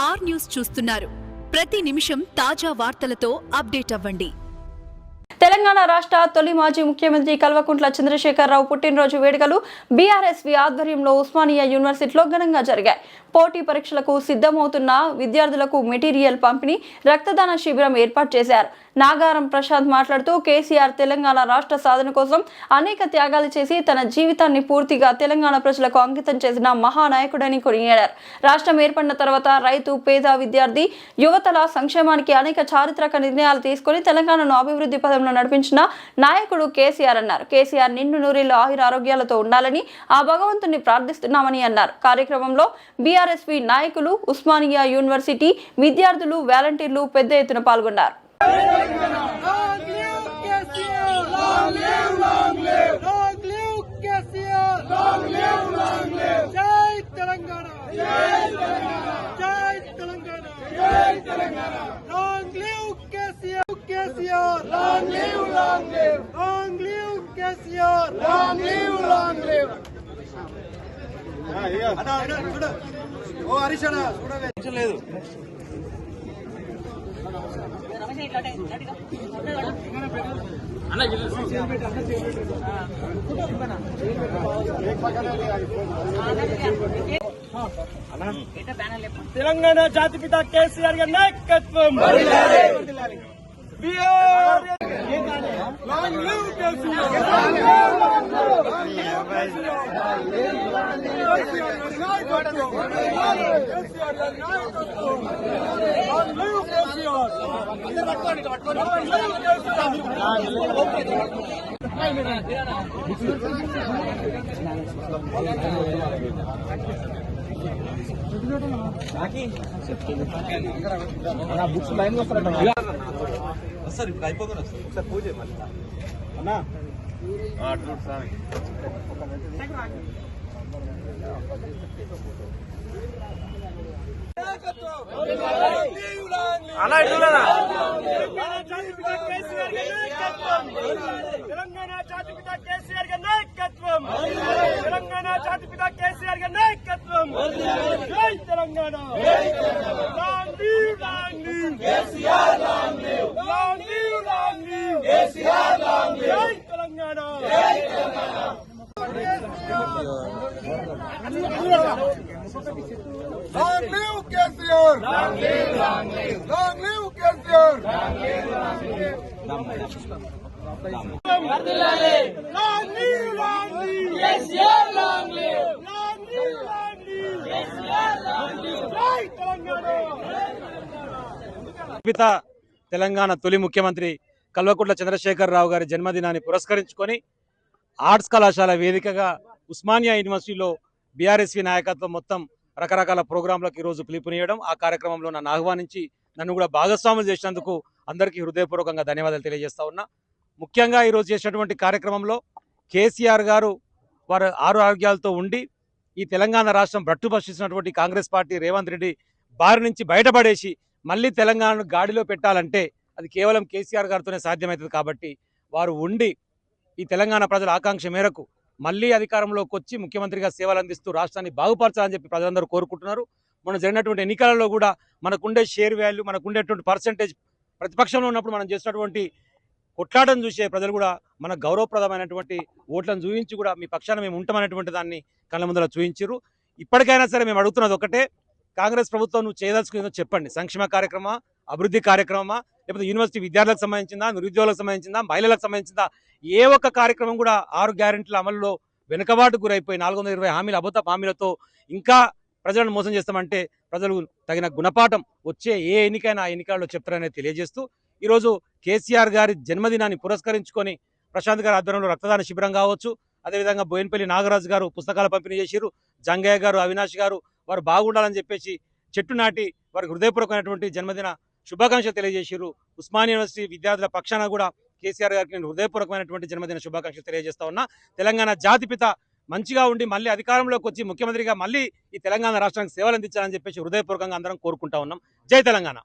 Are news చూస్తున్నారు. ప్రతి నిమిషం తాజా వార్తలతో అప్డేట్ అవ్వండి. తెలంగాణ రాష్ట్ర తొలి మాజీ ముఖ్యమంత్రి కల్వకుంట్ల చంద్రశేఖరరావు పుట్టినరోజు వేడుకలు బీఆర్ఎస్వి ఆధ్వర్యంలో ఉస్మానియా యూనివర్సిటీలో ఘనంగా జరిగాయి. పోటీ పరీక్షలకు సిద్ధమవుతున్న విద్యార్థులకు మెటీరియల్ పంపిణీ, రక్తదాన శిబిరం ఏర్పాటు చేశారు. నాగారం ప్రశాంత్ మాట్లాడుతూ కేసీఆర్ తెలంగాణ రాష్ట్ర సాధన కోసం అనేక త్యాగాలు చేసి తన జీవితాన్ని పూర్తిగా తెలంగాణ ప్రజలకు అంకితం చేసిన మహానాయకుడని కొనియాడారు. రాష్ట్రం ఏర్పడిన తర్వాత రైతు, పేద, విద్యార్థి, యువతల సంక్షేమానికి అనేక చారిత్రక నిర్ణయాలు తీసుకుని తెలంగాణను అభివృద్ధి పదంలో నడిపించిన నాయకుడు కేసీఆర్ అన్నారు. కేసీఆర్ నిండు నూరేళ్లు ఆయుర ఆరోగ్యాలతో ఉండాలని ఆ భగవంతుని ప్రార్థిస్తున్నామని అన్నారు. కార్యక్రమంలో బీఆర్ఎస్వి నాయకులు, ఉస్మానియా యూనివర్సిటీ విద్యార్థులు, వాలంటీర్లు పెద్ద ఎత్తున పాల్గొన్నారు. తెలంగాణ జాతిపిత కేసీఆర్ గారి నాయకత్వం. బుక్స్ లైన్ సార్ ఇప్పుడు అయిపోతుంది సార్ పూజ మళ్ళీ అన్నా అలా తెలంగాణ జాతిపిత కేసీఆర్ గారి నాయకత్వం. తెలంగాణ జాతిపిత కేసీఆర్ గారి నాయకత్వం. జై Telangana. Long leave, long leave KCR. Long leave, long leave, long leave KCR. Long leave. జై తెలంగాణ. జై Telangana. Long live KCR! Long live, long live! Long live KCR! Long live, long live! Long live, long live! KCR, long live! Long live, long live! KCR, long live! Jai Telangana! Telangana తొలి ముఖ్యమంత్రి కల్వకుంట్ల చంద్రశేఖరరావు గారి జన్మదినాన్ని పురస్కరించుకొని arts కళాశాల వేదికగా ఉస్మానియా యూనివర్సిటీలో BRSV నాయకత్వం మొత్తం రకరకాల ప్రోగ్రాంలకు ఈరోజు పిలుపునియడం, ఆ కార్యక్రమంలో నన్ను ఆహ్వానించి నన్ను కూడా భాగస్వాములు చేసినందుకు అందరికీ హృదయపూర్వకంగా ధన్యవాదాలు తెలియజేస్తా ఉన్నా. ముఖ్యంగా ఈరోజు చేసినటువంటి కార్యక్రమంలో కేసీఆర్ గారు వారు ఆరోగ్యాలతో ఉండి ఈ తెలంగాణ రాష్ట్రం భ్రట్టుపట్టిస్తున్నటువంటి కాంగ్రెస్ పార్టీ రేవంత్ రెడ్డి బారి నుంచి బయటపడేసి మళ్ళీ తెలంగాణను గాడిలో పెట్టాలంటే అది కేవలం కేసీఆర్ గారితోనే సాధ్యమవుతుంది. కాబట్టి వారు ఉండి ఈ తెలంగాణ ప్రజల ఆకాంక్ష మేరకు మళ్ళీ అధికారంలోకి వచ్చి ముఖ్యమంత్రిగా సేవలు అందిస్తూ రాష్ట్రాన్ని బాగుపరచాలని చెప్పి ప్రజలందరూ కోరుకుంటున్నారు. మొన్న జరిగినటువంటి ఎన్నికలలో కూడా మనకుండే షేర్ వాల్యూ, మనకుండేటువంటి పర్సంటేజ్ ప్రతిపక్షంలో ఉన్నప్పుడు మనం చేసినటువంటి కొట్లాటను చూసే ప్రజలు కూడా మన గౌరవప్రదమైనటువంటి ఓట్లను చూపించి కూడా మీ పక్షాన మేము ఉంటామనేటువంటి దాన్ని కళ్ళ ముందర చూపించారు. ఇప్పటికైనా సరే మేము అడుగుతున్నది ఒకటే, కాంగ్రెస్ ప్రభుత్వం నువ్వు చేయదలుచుకుందో చెప్పండి. సంక్షేమ కార్యక్రమమా, అభివృద్ధి కార్యక్రమమా, లేకపోతే యూనివర్సిటీ విద్యార్థులకు సంబంధించిందా, నిరుద్యోగులకు సంబంధించిందా, మహిళలకు సంబంధించిందా, ఏ ఒక్క కార్యక్రమం కూడా 6 గ్యారెంటీల అమలులో వెనుకబాటు గురైపోయి 420 హామీల అబద్ధపు హామీలతో ఇంకా ప్రజలను మోసం చేస్తామంటే ప్రజలు తగిన గుణపాఠం వచ్చే ఏ ఎన్నికైనా ఆ ఎన్నికల్లో చెప్తారనేది తెలియజేస్తూ ఈరోజు కేసీఆర్ గారి జన్మదినాన్ని పురస్కరించుకొని ప్రశాంత్ గారి ఆధ్వర్యంలో రక్తదాన శిబిరం కావచ్చు, అదేవిధంగా బోయినపల్లి నాగరాజు గారు పుస్తకాల పంపిణీ చేసిరు, జంగయ్య గారు, అవినాష్ గారు వారు బాగుండాలని చెప్పేసి చెట్టు నాటి వారికి హృదయపూర్వకమైనటువంటి జన్మదిన శుభాకాంక్షలు తెలియజేసిరు. ఉస్మానియా యూనివర్సిటీ విద్యార్థుల పక్షాన కూడా కేసీఆర్ గారికి నేను హృదయపూర్వకమైనటువంటి జన్మదిన శుభాకాంక్షలు తెలియజేస్తా ఉన్నా. తెలంగాణ జాతిపిత మంచిగా ఉండి మళ్ళీ అధికారంలోకి వచ్చి ముఖ్యమంత్రిగా మళ్ళీ ఈ తెలంగాణ రాష్ట్రానికి సేవలు అందించాలని చెప్పేసి హృదయపూర్వకంగా అందరం కోరుకుంటా ఉన్నాం. జై తెలంగాణ.